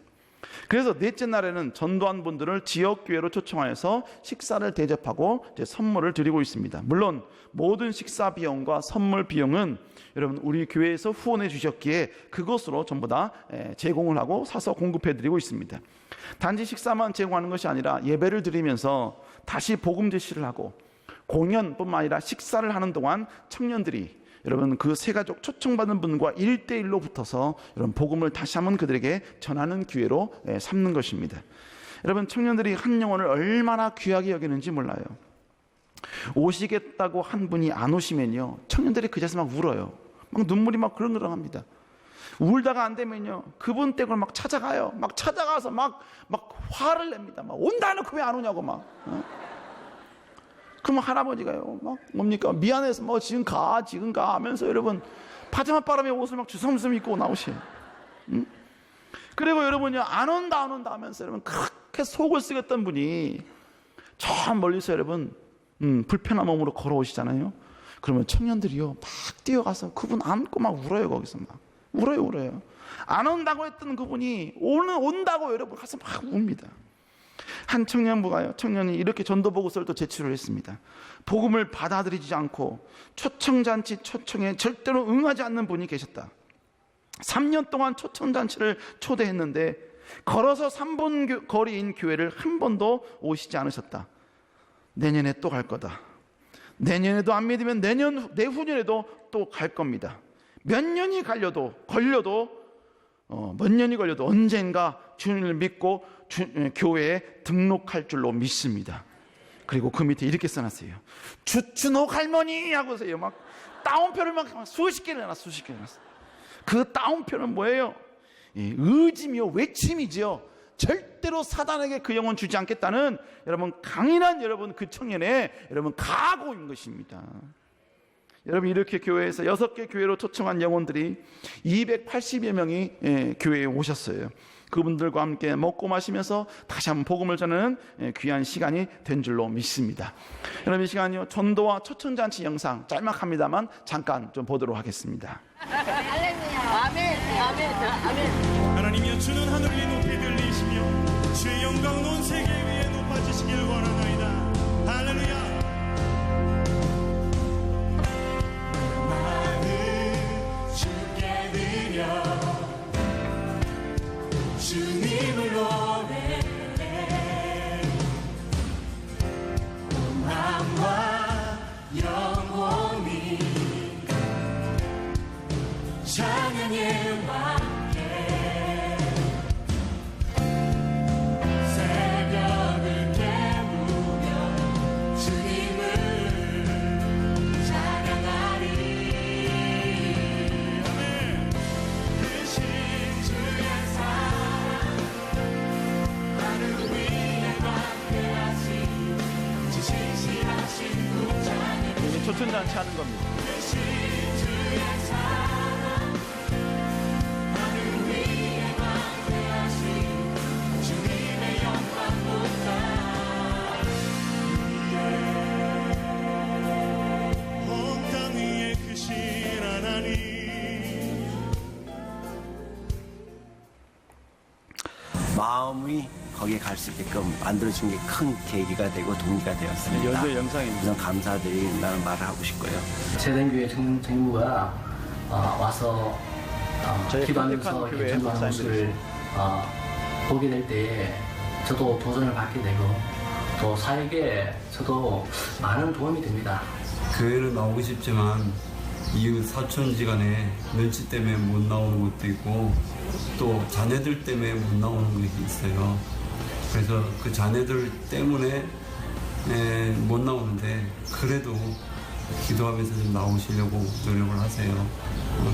그래서 넷째 날에는 전도한 분들을 지역 교회로 초청하여서 식사를 대접하고 이제 선물을 드리고 있습니다. 물론 모든 식사 비용과 선물 비용은 여러분 우리 교회에서 후원해 주셨기에 그것으로 전부 다 제공을 하고 사서 공급해 드리고 있습니다. 단지 식사만 제공하는 것이 아니라 예배를 드리면서 다시 복음 제시를 하고 공연뿐만 아니라 식사를 하는 동안 청년들이 여러분 그 세 가족 초청받은 분과 1대1로 붙어서 여러분 복음을 다시 한번 그들에게 전하는 기회로 삼는 것입니다. 여러분 청년들이 한 영혼을 얼마나 귀하게 여기는지 몰라요. 오시겠다고 한 분이 안 오시면요, 청년들이 그 자리에서 막 울어요. 막 눈물이 막 그렁그렁합니다. 울다가 안 되면요, 그분 댁을 막 찾아가요. 막 찾아가서 막 화를 냅니다. 막 온다 놓고 왜 안 오냐고 막. 그러면 할아버지가요, 막 뭡니까? 미안해서 뭐 지금 가 하면서 여러분 파자마 바람에 옷을 막 주섬주섬 입고 나오셔요. 그리고 여러분요, 안 온다 하면서 여러분 그렇게 속을 쓰겠던 분이 저 멀리서 여러분 불편한 몸으로 걸어오시잖아요. 그러면 청년들이요 막 뛰어가서 그분 안고 막 울어요. 거기서 막 울어요. 안 온다고 했던 그분이 온다고 여러분 가서 막 웁니다. 한 청년이 이렇게 전도 보고서를 또 제출을 했습니다. 복음을 받아들이지 않고 초청잔치 초청에 절대로 응하지 않는 분이 계셨다. 3년 동안 초청잔치를 초대했는데 걸어서 3분 거리인 교회를 한 번도 오시지 않으셨다. 내년에 또 갈 거다. 내년에도 안 믿으면 내후년에도 또 갈 겁니다. 몇 년이 걸려도 언젠가 주님을 믿고 교회에 등록할 줄로 믿습니다. 그리고 그 밑에 이렇게 써놨어요. 주춘옥 할머니 하고서요 막 따옴표를 막 수십 개를 해놨어요. 그 따옴표는 뭐예요? 의지며 외침이지요. 절대로 사단에게 그 영혼 주지 않겠다는 여러분 강인한 여러분 그 청년의 여러분 각오인 것입니다. 여러분 이렇게 교회에서 6개 교회로 초청한 영혼들이 280여 명이 교회에 오셨어요. 그분들과 함께 먹고 마시면서 다시 한번 복음을 전하는 귀한 시간이 된 줄로 믿습니다. 여러분 이 시간이요 전도와 초청잔치 영상 짤막합니다만 잠깐 좀 보도록 하겠습니다. 할렐루야. 아멘. 하나님이여 주는 하늘이 높이 들리시며 주의 영광은 온 세계 위에 높아지시길 원하나이다. 할렐루야. 주님을 노래해 온 마음과 영혼이 찬양의 왕께 새벽을 깨우며 주님을 찬양하리. 크신 주의 사랑 하늘 위에 함께하신 신실하신 국장님 이제 초천잔치 하는 겁니다. 크신 주의 사랑 하늘 위에 함께하신 주님의 영광보다 온 땅 위에 크신 하나님 마음이 거기에 갈 수 있게끔 만들어준 게 큰 계기가 되고 동기가 되었습니다. 연주 영상입니다. 우선 감사드린다는 말을 하고 싶고요. 세den교회 정부가 와서 저희 기도하면서 컨택한 교회 전도하는 목사님들이 모습을 보게 될 때에 저도 도전을 받게 되고 또 사역에 저도 많은 도움이 됩니다. 교회는 나오고 싶지만 이웃 사촌지간에 눈치 때문에 못 나오는 것도 있고 또 자녀들 때문에 못 나오는 것이 있어요. 그래서 그 자녀들 때문에 못 나오는데 그래도 기도하면서 좀 나오시려고 노력을 하세요.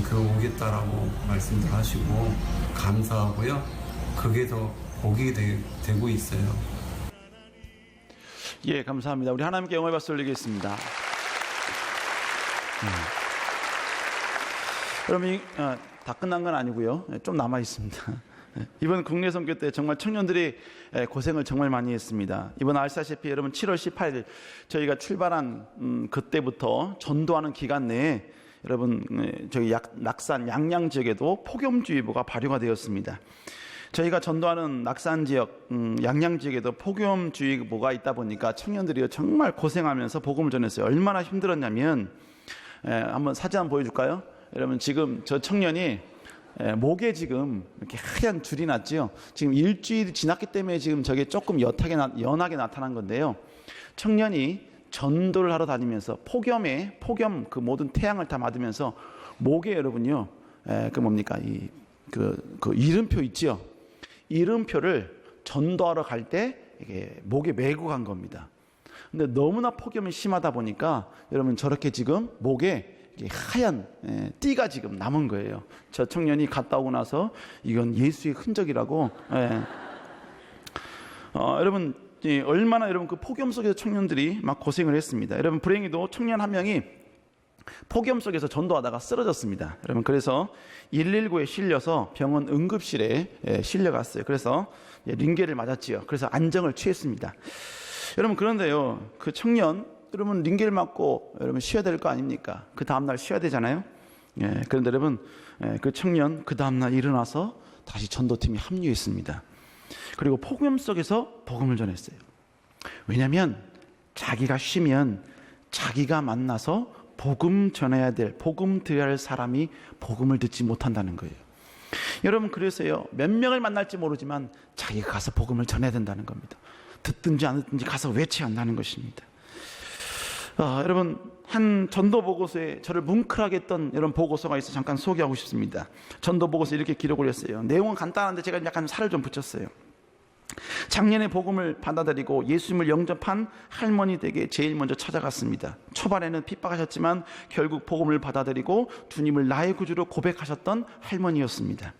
그 오겠다라고 말씀들 하시고 감사하고요. 그게 더 복이 되고 있어요. 예, 감사합니다. 우리 하나님께 영광의 박수 올리겠습니다. 여러분, 다 끝난 건 아니고요. 좀 남아 있습니다. 이번 국내 선교 때 정말 청년들이 고생을 정말 많이 했습니다. 이번 아시다시피 여러분 7월 18일 저희가 출발한 그때부터 전도하는 기간 내에 여러분 저희 낙산 양양 지역에도 폭염주의보가 발효가 되었습니다. 저희가 전도하는 낙산 지역, 양양 지역에도 폭염주의보가 있다 보니까 청년들이 정말 고생하면서 복음을 전했어요. 얼마나 힘들었냐면 한번 사진 한번 보여줄까요? 여러분 지금 저 청년이 목에 지금 이렇게 하얀 줄이 났죠. 지금 일주일이 지났기 때문에 지금 저게 조금 연하게 나타난 건데요. 청년이 전도를 하러 다니면서 폭염 그 모든 태양을 다 맞으면서 목에 여러분요, 그 뭡니까 그 이름표 있죠. 이름표를 전도하러 갈 때 이게 목에 메고 간 겁니다. 근데 너무나 폭염이 심하다 보니까 여러분 저렇게 지금 목에 하얀 띠가 지금 남은 거예요. 저 청년이 갔다 오고 나서 이건 예수의 흔적이라고. 여러분 얼마나 여러분 그 폭염 속에서 청년들이 막 고생을 했습니다. 여러분 불행히도 청년 한 명이 폭염 속에서 전도하다가 쓰러졌습니다. 여러분 그래서 119에 실려서 병원 응급실에 실려갔어요. 그래서 링겔을 맞았지요. 그래서 안정을 취했습니다. 여러분 그런데요, 그 청년 여러분 링겔 맞고 여러분 쉬어야 될 거 아닙니까? 그 다음날 쉬어야 되잖아요. 그런데 여러분 그 청년 그 다음날 일어나서 다시 전도팀에 합류했습니다. 그리고 폭염 속에서 복음을 전했어요. 왜냐하면 자기가 쉬면 자기가 만나서 복음 전해야 될, 복음 드려야 할 사람이 복음을 듣지 못한다는 거예요. 여러분 그래서요, 몇 명을 만날지 모르지만 자기가 가서 복음을 전해야 된다는 겁니다. 듣든지 안 듣든지 가서 외쳐야 한다는 것입니다. 여러분 한 전도 보고서에 저를 뭉클하게 했던 이런 보고서가 있어 잠깐 소개하고 싶습니다. 전도 보고서 이렇게 기록을 했어요. 내용은 간단한데 제가 약간 살을 좀 붙였어요. 작년에 복음을 받아들이고 예수님을 영접한 할머니 댁에 제일 먼저 찾아갔습니다. 초반에는 핍박하셨지만 결국 복음을 받아들이고 주님을 나의 구주로 고백하셨던 할머니였습니다.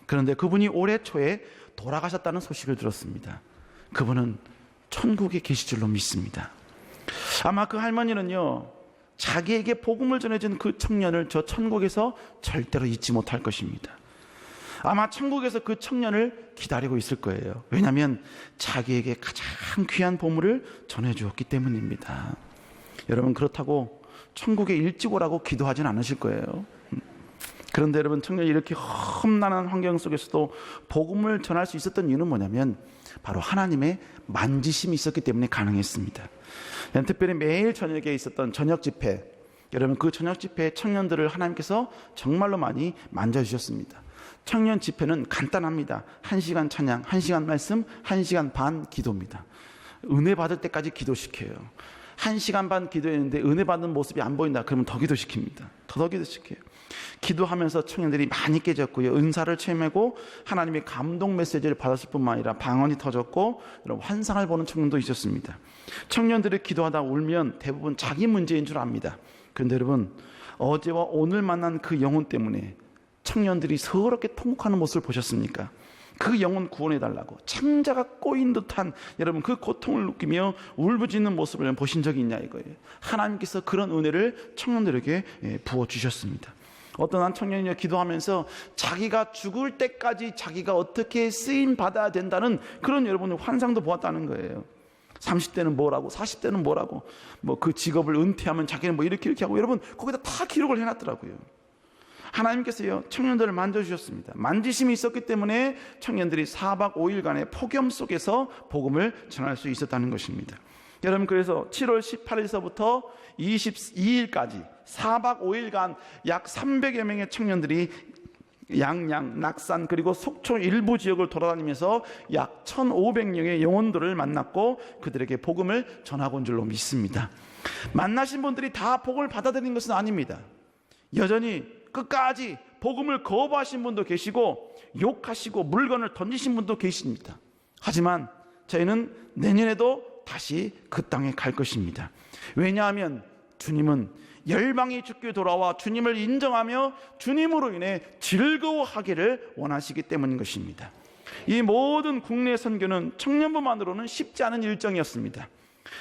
그런데 그분이 올해 초에 돌아가셨다는 소식을 들었습니다. 그분은 천국에 계실 줄로 믿습니다. 아마 그 할머니는요, 자기에게 복음을 전해준 그 청년을 저 천국에서 절대로 잊지 못할 것입니다. 아마 천국에서 그 청년을 기다리고 있을 거예요. 왜냐하면 자기에게 가장 귀한 보물을 전해주었기 때문입니다. 여러분 그렇다고 천국에 일찍 오라고 기도하진 않으실 거예요. 그런데 여러분 청년이 이렇게 험난한 환경 속에서도 복음을 전할 수 있었던 이유는 뭐냐면 바로 하나님의 만지심이 있었기 때문에 가능했습니다. 특별히 매일 저녁에 있었던 저녁 집회, 여러분 그 저녁 집회에 청년들을 하나님께서 정말로 많이 만져주셨습니다. 청년 집회는 간단합니다. 1시간 찬양, 1시간 말씀, 1시간 반 기도입니다. 은혜 받을 때까지 기도시켜요. 1시간 반 기도했는데 은혜 받는 모습이 안 보인다 그러면 더 기도시킵니다. 더 기도시켜요. 기도하면서 청년들이 많이 깨졌고요. 은사를 체험하고 하나님의 감동 메시지를 받았을 뿐만 아니라 방언이 터졌고 여러분 환상을 보는 청년도 있었습니다. 청년들이 기도하다 울면 대부분 자기 문제인 줄 압니다. 그런데 여러분 어제와 오늘 만난 그 영혼 때문에 청년들이 서럽게 통곡하는 모습을 보셨습니까? 그 영혼 구원해달라고 창자가 꼬인 듯한 여러분 그 고통을 느끼며 울부짖는 모습을 보신 적이 있냐 이거예요. 하나님께서 그런 은혜를 청년들에게 부어주셨습니다. 어떤 한 청년이 기도하면서 자기가 죽을 때까지 자기가 어떻게 쓰임 받아야 된다는 그런 여러분의 환상도 보았다는 거예요. 30대는 뭐라고 40대는 뭐라고 뭐 그 직업을 은퇴하면 자기는 뭐 이렇게 하고 여러분 거기다 다 기록을 해놨더라고요. 하나님께서요 청년들을 만져주셨습니다. 만지심이 있었기 때문에 청년들이 4박 5일간의 폭염 속에서 복음을 전할 수 있었다는 것입니다. 여러분 그래서 7월 18일서부터 22일까지 4박 5일간 약 300여 명의 청년들이 양양, 낙산 그리고 속초 일부 지역을 돌아다니면서 약 1,500명의 영혼들을 만났고 그들에게 복음을 전하고 온 줄로 믿습니다. 만나신 분들이 다 복음을 받아들인 것은 아닙니다. 여전히 끝까지 복음을 거부하신 분도 계시고 욕하시고 물건을 던지신 분도 계십니다. 하지만 저희는 내년에도 다시 그 땅에 갈 것입니다. 왜냐하면 주님은 열방이 주께 돌아와 주님을 인정하며 주님으로 인해 즐거워하기를 원하시기 때문인 것입니다. 이 모든 국내 선교는 청년부만으로는 쉽지 않은 일정이었습니다.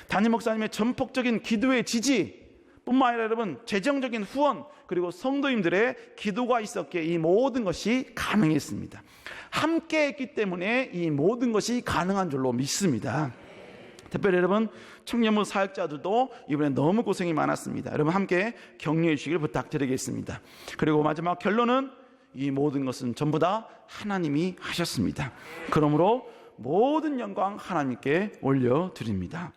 담임 목사님의 전폭적인 기도의 지지 뿐만 아니라 여러분 재정적인 후원 그리고 성도님들의 기도가 있었기에 이 모든 것이 가능했습니다. 함께 했기 때문에 이 모든 것이 가능한 줄로 믿습니다. 특별히 여러분 청년부 사역자들도 이번에 너무 고생이 많았습니다. 여러분 함께 격려해 주시길 부탁드리겠습니다. 그리고 마지막 결론은 이 모든 것은 전부 다 하나님이 하셨습니다. 그러므로 모든 영광 하나님께 올려드립니다.